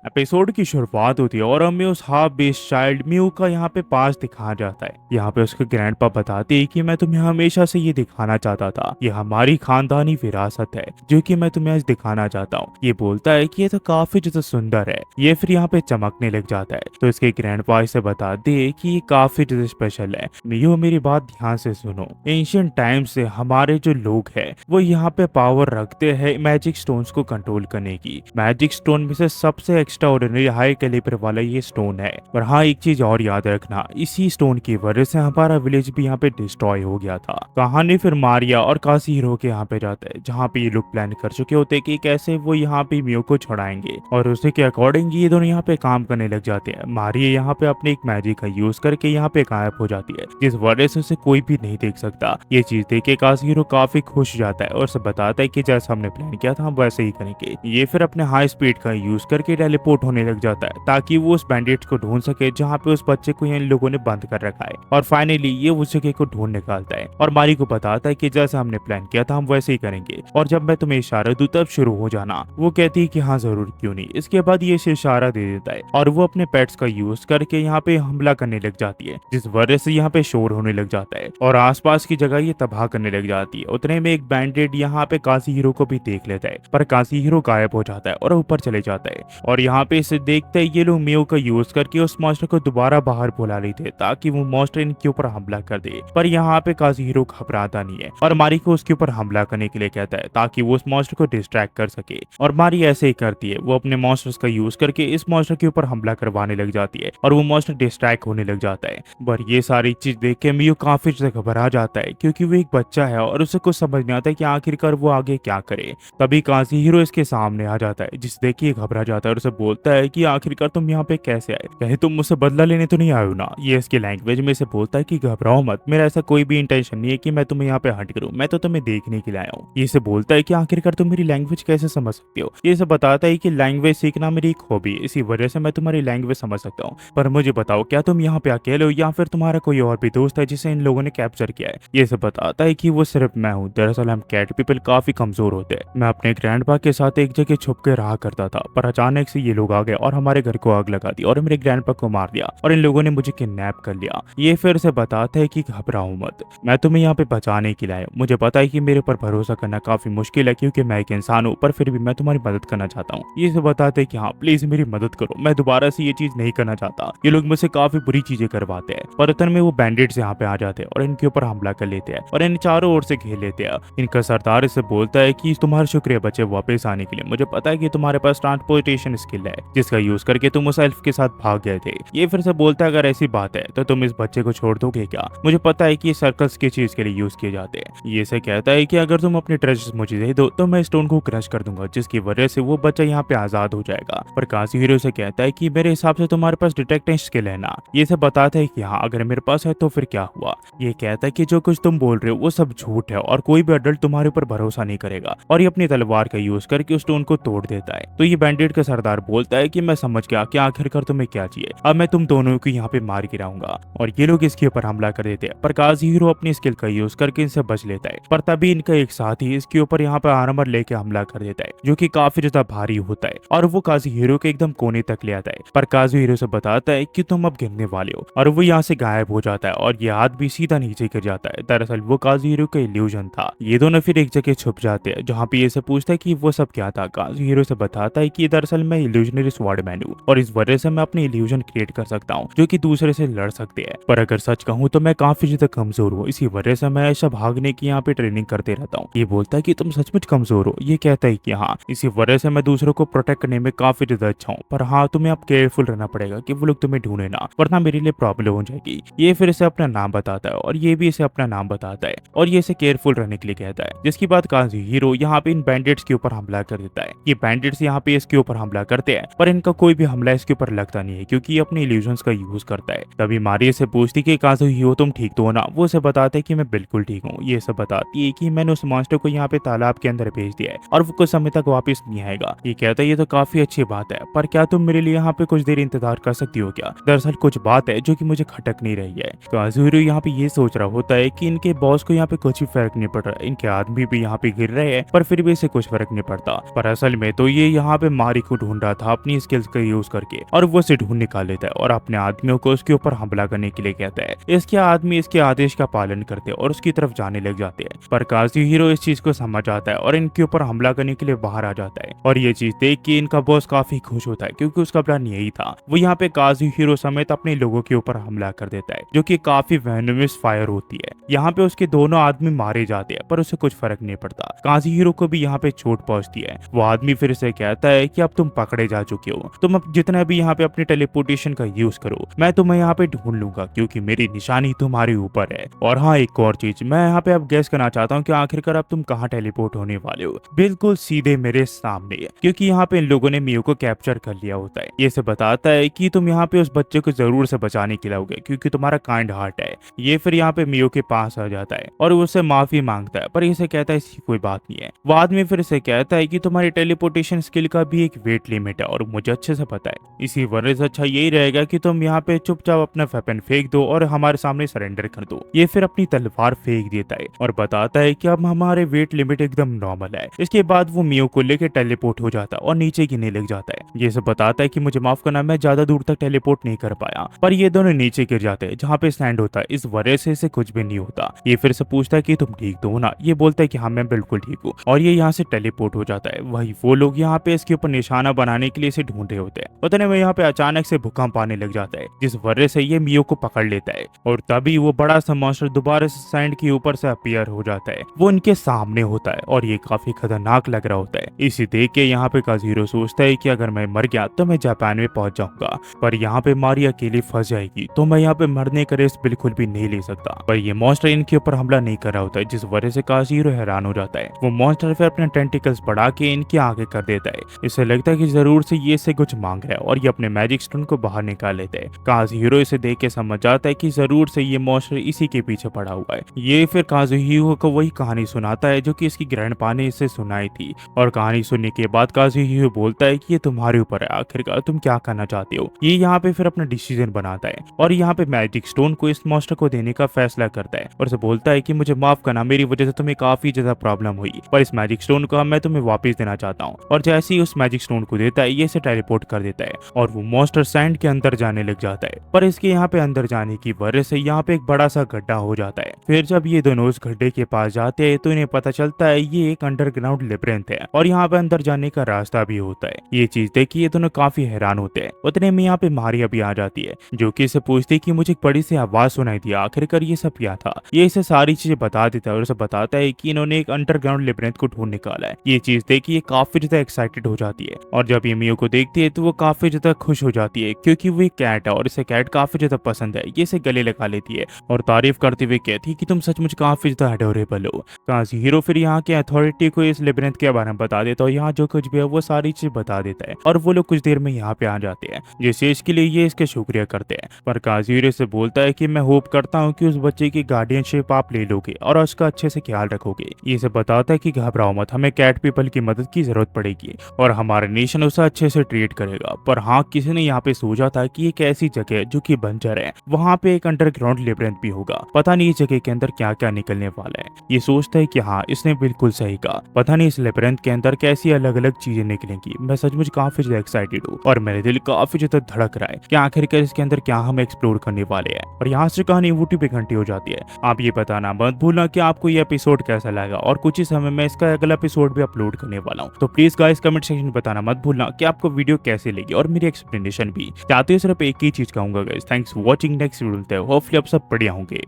Episode की शुरुआत होती है और हमें उस हाफ बेस्ड चाइल्ड म्यू का यहाँ पे पास दिखाया जाता है। यहाँ पे उसके ग्रैंडपा बताते हैं कि मैं तुम्हें हमेशा से ये दिखाना चाहता था, ये हमारी खानदानी विरासत है जो कि मैं तुम्हें आज दिखाना चाहता हूँ। ये बोलता है कि ये तो काफी ज्यादा सुंदर है। ये फिर यहाँ पे चमकने लग जाता है तो इसके ग्रैंडपा इसे बताते हैं कि ये काफी ज्यादा स्पेशल है। मियो मेरी बात ध्यान से सुनो, एंशियंट टाइम से हमारे जो लोग हैं वो यहाँ पे पावर रखते हैं मैजिक स्टोन्स को कंट्रोल करने की। मैजिक स्टोन में से सबसे एक्स्ट्राऑर्डिनरी हाई कैलिबर वाला ये स्टोन है। पर हाँ, एक चीज और याद रखना, इसी स्टोन की वजह से हमारा विलेज भी यहाँ पे डिस्ट्रॉय हो गया था। कहानी फिर मारिया और काशी हीरो के यहाँ पे जाता है जहाँ पे ये लोग प्लान कर चुके होते हैं कि कैसे वो यहाँ पे मियो को छुड़ाएंगे और उसी के अकॉर्डिंग ये दोनों यहाँ पे काम करने लग जाते हैं। मारिया यहाँ पे अपने एक मैजिक का यूज करके यहाँ पे गायब हो जाती है जिस वजह से उसे कोई भी नहीं देख सकता। ये चीज देख के काशी हीरो काफी खुश हो जाता है और उसे बताता है कि जैसा हमने प्लान किया था हम वैसे ही करेंगे। ये फिर अपने हाई स्पीड का यूज करके टेलीपोर्ट होने लग जाता है ताकि वो उस बैंडेज को ढूंढ सके जहाँ पे उस बच्चे को इन लोगों ने बंद कर रखा है। और फाइनली ये उस जगह को ढूंढ निकालता है और मारी को बताता है कि जैसा हमने प्लान किया था हम वैसे ही करेंगे और जब मैं तुम्हें इशारा दूं तब शुरू हो जाना। वो कहती है कि हाँ जरूर, क्यों नहीं। इसके बाद ये इसे इशारा दे देता है और वो अपने पेट्स का यूज करके यहाँ पे हमला करने लग जाती है जिस वजह से यहाँ पे शोर होने लग जाता है और आसपास की जगह ये तबाह करने लग जाती है। उतने में एक बैंडेड यहाँ पे काशी हीरो को भी देख लेता है पर काशी हीरो गायब हो जाता है और ऊपर चले जाता है। और यहाँ पे इसे देखते ही ये लोग मियो का यूज करके उस मॉन्स्टर को दोबारा बाहर बुला लेते ताकि वो मॉन्स्टर इनके ऊपर हमला कर दे। पर यहाँ पे काशी हीरो घबराता नहीं है और मारी को उसके ऊपर हमला करने के लिए कहता है ताकि वो उस मॉन्स्टर को डिस्ट्रैक्ट कर सके। और मारी ऐसे ही करती है, वो अपने मॉन्स्टर्स का यूज करके इस मॉन्स्टर के ऊपर हमला करवाने लग जाती है और वो मॉन्स्टर डिस्ट्रैक्ट होने लग जाता है। पर ये सारी चीज देख के मियो काफी ज्यादा घबरा जाता है क्योंकि वो एक बच्चा है और उसे कुछ समझ नहीं आता कि आखिरकार वो आगे क्या करे। तभी काशी हीरो इसके सामने आ जाता है जिसे देख के घबरा जाता है और उसे बोलता है कि आखिरकार तुम यहाँ पे कैसे आए, कहीं तुम मुझसे बदला लेने तो नहीं आए हो ना। ये इसकी लैंग्वेज में से बोलता है कि घबराओ मत, मेरा ऐसा कोई भी इंटेंशन नहीं है कि मैं तुम्हें यहाँ पे हर्ट करूँ, मैं तो तुम्हें देखने के लिए आया हूँ। ये इसे बोलता है कि आखिरकार तुम मेरी लैंग्वेज कैसे समझ सकते हो। ये इसे बताता है कि लैंग्वेज सीखना मेरी एक हॉबी है, इसी वजह से मैं तुम्हारी लैंग्वेज समझ सकता हूँ। पर मुझे बताओ, क्या तुम यहाँ पे अकेले हो या फिर तुम्हारा कोई और भी दोस्त है जिसे इन लोगों ने कैप्चर किया है। ये इसे बताता है कि वो सिर्फ मैं हूँ। दरअसल हम कैट पीपल काफी कमजोर होते हैं। मैं अपने ग्रैंडपा के साथ एक जगह छुप के रहा करता था पर अचानक से ये लोग आ गए और हमारे घर को आग लगा दी और मेरे ग्रैंडपा को मार दिया और इन लोगों ने मुझे किडनैप कर लिया। ये फिर से बताता है कि घबराओ मत, मैं तुम्हें यहाँ पे बचाने के लिए आया हूं। मुझे पता है कि मेरे ऊपर भरोसा करना काफी मुश्किल है क्योंकि मैं एक इंसान हूँ, पर फिर भी मैं तुम्हारी मदद करना चाहता हूँ। ये बताते हैं कि हाँ प्लीज मेरी मदद करो, मैं दोबारा से ये चीज नहीं करना चाहता। ये लोग मुझसे काफी बुरी चीजें करवाते हैं। पर उतन में वो बैंडेड्स यहाँ पे आ जाते हैं और इनके ऊपर हमला कर लेते हैं और इन चारों ओर से घेर लेते हैं। इनका सरदार इसे बोलता है कि तुम्हारा शुक्रिया बच्चे वापस आने के लिए। मुझे पता है कि तुम्हारे पास ट्रांसपोर्टेशन स्किल है जिसका यूज करके तुम उस एल्फ के साथ भाग गए थे। ये फिर से बोलता है अगर ऐसी बात है तो तुम इस बच्चे को छोड़ दोगे क्या। मुझे पता है कि ये सर्कल्स की चीज के लिए यूज किए जाते हैं। ये से कहता है कि अगर तुम अपने ट्रेजर्स मुझे दे दो तो मैं स्टोन को क्रश कर दूंगा जिसकी वजह से वो बच्चा यहाँ पे आजाद हो जाएगा। पर काशी हीरो से कहता है कि मेरे हिसाब से तुम्हारे पास डिटेक्टिंग स्किल है ना। ये से बताता है कि हाँ अगर मेरे पास है तो फिर क्या हुआ। ये कहता है कि जो कुछ तुम बोल रहे हो वो सब झूठ है और कोई भी अडल्ट तुम्हारे ऊपर भरोसा नहीं करेगा। और ये अपनी तलवार का यूज करके उस स्टोन को तोड़ देता है। तो ये बैंडेड का सरदार बोलता है कि मैं समझ गया कि आखिरकार तुम्हें क्या चाहिए, अब मैं तुम दोनों को यहाँ पे मार गिराऊंगा। और ये लोग इसके ऊपर हमला कर देते हैं पर काजी हीरो अपनी स्किल का यूज करके इनसे बच लेता है। पर तभी इनका एक साथी इसके ऊपर यहाँ पे आर्मर लेके हमला कर देता है जो कि काफी ज्यादा भारी होता है और वो काजी हीरो के एकदम कोने तक ले आता है। पर काजी हीरो से बताता है कि तुम अब गिरने वाले हो और वो यहाँ से गायब हो जाता है और ये हाथ भी सीधा नीचे गिर जाता है। दरअसल वो काजी हीरो का इल्यूजन था। ये दोनों फिर एक जगह छुप जाते हैं जहाँ पे ये से पूछता है कि वो सब क्या था। काजी हीरो से बताता है कि दरअसल मैं इल्यूजनरी स्वॉर्डमैन हूँ और इस वजह से मैं अपने इल्यूजन क्रिएट कर सकता हूँ जो कि दूसरे से लड़ सकते हैं। पर अगर सच कहूँ तो मैं काफी ज्यादा कमजोर हूँ, इसी वजह से मैं ऐसा भागने की यहाँ पे ट्रेनिंग करते रहता हूँ। ये बोलता है कि तुम सचमुच कमजोर हो। ये कहता है कि हाँ, इसी वजह से मैं दूसरों को प्रोटेक्ट करने में काफी ज्यादा अच्छा हूँ। पर हाँ, तुम्हें अब केयरफुल रहना पड़ेगा कि वो लोग तुम्हें ढूंढे ना, वरना मेरे लिए प्रॉब्लम हो जाएगी। ये फिर इसे अपना नाम बताता है और ये भी इसे अपना नाम बताता है और ये इसे केयरफुल रहने के लिए कहता है। जिसकी बात काजी हीरो यहाँ पे इन बैंडेड्स के ऊपर हमला कर देता है। ये बैंडेड्स यहाँ पे इसके ऊपर हमला करते हैं पर इनका कोई भी हमला इसके ऊपर लगता नहीं है क्योंकि ये अपने इल्यूजन्स का यूज करता है। तभी मारिया से पूछती कि काजी हीरो तुम ठीक तो हो ना। वो उसे बताता है कि मैं बिल्कुल ठीक हूँ। ये सब बताती है कि मैंने उस मॉन्स्टर को यहाँ पे तालाब के अंदर भेज दिया है और वो कुछ समय तक वापस नहीं आएगा। ये कहता है ये तो काफी अच्छी बात है, पर क्या तुम मेरे लिए यहाँ पे कुछ देर इंतजार कर सकती हो क्या। दरअसल कुछ बात है जो कि मुझे खटक नहीं रही है। काजी हीरो यहाँ पे ये सोच रहा होता है कि इनके बॉस को यहाँ पे कुछ भी फर्क नहीं पड़ रहा है, इनके आदमी भी यहाँ पे गिर रहे हैं पर फिर भी इसे कुछ फर्क नहीं पड़ता। पर असल में तो ये यहाँ पे मारी को ढूंढ रहा था अपनी स्किल्स का यूज करके और वो उसे ढूंढ निकाल लेता है और अपने आदमियों को उसके ऊपर हमला करने के लिए कहता है। इसके आदमी इसके आदेश का पालन करते हैं और उसकी तरफ जाने लग जाते हैं, पर काजुहिरो इस चीज को समझ आता है और इनके ऊपर हमला करने के लिए बाहर आ जाता है। और ये चीज देख के इनका बॉस काफी खुश होता है क्योंकि उसका प्लान यही था। वो यहाँ पे काजुहिरो समेत अपने लोगों के ऊपर हमला कर देता है जो कि काफी वेनमस फायर होती है। यहाँ पे उसके दोनों आदमी मारे जाते हैं पर उसे कुछ फर्क नहीं पड़ता। काजुहिरो को भी यहाँ पे चोट पहुंचती है। वो आदमी फिर से कहता है कि अब तुम पकड़े जा चुके हो, तुम अब जितना भी यहाँ पे अपने टेलीपोर्टेशन का यूज करो, मैं तुम्हें यहाँ पे ढूंढ लूंगा क्योंकि मेरी निशानी तुम्हारे ऊपर है। और हाँ, एक और चीज मैं यहाँ पे अब गैस करना चाहता हूँ कि आखिरकार अब तुम कहाँ टेलीपोर्ट होने वाले हो। बिल्कुल सीधे मेरे सामने, क्योंकि यहाँ पे इन लोगों ने मियो को कैप्चर कर लिया होता है। ये से बताता है कि तुम यहाँ पे उस बच्चे को जरूर से बचाने के लिए आओगे क्योंकि तुम्हारा काइंड हार्ट है। ये फिर यहाँ पे मियो के पास आ जाता है और उससे माफी मांगता है, पर इसे कहता है इसकी कोई बात नहीं है। वो आदमी फिर से कहता है कि तुम्हारी टेलीपोर्टेशन स्किल का भी एक वेट लिमिट है और मुझे अच्छे से पता है, इसी वजह से अच्छा यही रहेगा कि तुम यहाँ पे चुपचाप अपना वेपन फेंक दो और हमारे सामने सरेंडर कर दो। ये फिर अपनी तलवार फेंक देता है और बताता है कि अब हमारे वेट लिमिट एकदम नॉर्मल है। इसके बाद वो मियो को लेकर टेलीपोर्ट हो जाता है और नीचे गिरने लग जाता है। ये सब बताता है कि मुझे माफ करना, मैं ज्यादा दूर तक टेलीपोर्ट नहीं कर पाया। पर ये दोनों नीचे गिर जाते हैं जहाँ पे स्टैंड होता है, इस वजह से इसे कुछ भी नहीं होता। ये फिर से पूछता है कि तुम ठीक तो हो ना। ये बोलता है कि हाँ मैं बिल्कुल ठीक हूँ और ये यहाँ से टेलीपोर्ट हो जाता है। वही वो लोग यहाँ पे इसके ऊपर निशाना बनाने के लिए इसे ढूंढ रहे होते हैं। पता नहीं वो यहाँ पे अचानक से भूकंप आने लग जाता है जिस वजह से ये मियो को पकड़ लेता है और तभी वो बड़ा सा मॉन्स्टर दोबारा से सैंड के ऊपर से अपीयर हो जाता है। वो उनके सामने होता है और ये काफी खतरनाक लग रहा होता है। इसे देख के यहाँ पे काजुहिरो सोचता है कि अगर मैं मर गया तो मैं जापान में पहुंच जाऊंगा, पर यहाँ पे मारी अकेली फंस जाएगी तो मैं यहाँ पे मरने का रिस्क बिल्कुल भी नहीं ले सकता। पर ये मॉन्स्टर इनके ऊपर हमला नहीं कर रहा होता है जिस वजह से काजुहिरो हैरान हो जाता है। वो मॉन्स्टर फिर अपने टेंटिकल्स बढ़ा के इनके आगे कर देता है। इसे लगता है कि जरूर से ये इससे कुछ मांग रहा है और ये अपने मैजिक स्टोन को बाहर निकाल लेता है। काजुहिरो इसे देख के समझ जाता है कि जरूर से ये मॉन्स्टर इसी के पीछे पड़ा हुआ है। ये फिर काजुहिरो को वही कहानी सुनाता है जो कि इसकी ग्रैंडपा ने इसे सुनाई थी और कहानी सुनने के बाद काजुहिरो बोलता है कि ये तुम्हारे ऊपर है, आखिरकार तुम क्या करना चाहते हो। ये यहाँ पे फिर अपना डिसीजन बनाता है और यहाँ पे मैजिक स्टोन को इस मॉन्स्टर को देने का फैसला करता है और उसे बोलता है कि मुझे माफ करना, मेरी वजह से तुम्हें काफी ज्यादा प्रॉब्लम हुई, पर इस मैजिक स्टोन को मैं तुम्हें वापस देना चाहता हूँ। और जैसे ही उस मैजिक स्टोन को देता है ये इसे टेलीपोर्ट कर देता है और वो मॉन्स्टर सैंड के अंदर जाने लग जाता है। पर इसके यहाँ पे अंदर जाने की वजह से यहाँ पे एक बड़ा सा गड्ढा हो जाता है। फिर जब ये दोनों उस गड्ढे के पास जाते हैं तो इन्हें पता चलता है ये एक अंडरग्राउंड लेब्रिंथ है और यहाँ पे अंदर जाने का रास्ता भी होता है। ये चीज देखी ये दोनों काफी हैरान होते हैं। उतने में यहाँ पे मारिया भी आ जाती है जो कि इसे पूछती है कि मुझे एक बड़ी सी आवाज सुनाई दी, आखिरकार ये सब क्या था। ये इसे सारी चीजें बता देता है और उसे बताता है कि इन्होंने एक अंडरग्राउंड लेब्रिंथ को ढूंढ निकाला है। ये चीज देखी ये काफी ज्यादा एक्साइटेड हो जाती है और जब ये मियो को देखती है तो वो काफी ज्यादा खुश हो जाती है क्योंकि वो एक कैट है और इसे कैट काफी ज्यादा पसंद है। ये इसे गले लगा लेती है और तारीफ करते हुए कहती है कि तुम सचमुच काफी ज्यादा एडोरेबल हो। काजुहिरो फिर यहाँ के अथॉरिटी को इस लेब्रिंथ के बारे में बता देता है और यहाँ जो कुछ भी है वो सारी चीज बता देता है और वो लोग कुछ देर में यहाँ पे आ जाते हैं जिस चीज के लिए ये इसके शुक्रिया करते हैं। पर काजुहिरो से बोलता है कि मैं होप करता हूँ कि उस बच्चे की गार्डियनशिप आप ले लोगे और उसका अच्छे से ख्याल रखोगे। ये से बताता है कि घबराओ मत, हमें कैट पीपल की मदद की जरूरत पड़ेगी और हमारा नेशन उसे अच्छे से ट्रीट करेगा। पर हाँ, किसी ने यहाँ पे सोचा था कि एक ऐसी जगह है जो कि बंजर है, वहाँ पे एक अंडरग्राउंड लेब्रिंथ भी होगा, पता नहीं इस जगह के अंदर क्या क्या निकलने वाला है। ये सोचता है कि हाँ इसने बिल्कुल सही कहा, पता नहीं इस लेब्रिंथ के अंदर कैसी अलग अलग चीजें निकलेंगी। मैं सचमुच काफी ज्यादा एक्साइटेड हूँ और मेरे दिल काफी ज्यादा धड़क रहा है कि आखिरकार इसके अंदर क्या हम एक्सप्लोर करने वाले हैं। और यहाँ से कहानी यूट्यूब पे घंटी हो जाती है। आप ये बताना मत भूलना कि आपको ये एपिसोड कैसा लगा और कुछ ही समय में इसका अगला एपिसोड भी अपलोड करने वाला हूँ। तो प्लीज गाइस कमेंट सेक्शन में बताना मत भूलना कि आपको वीडियो कैसे लगी और मेरी एक्सप्लेनेशन भी। चाहते हो सिर्फ एक ही चीज कहूंगा guys, thanks for watching. Next video मिलते हैं, होपफुली आप सब बढ़िया होंगे।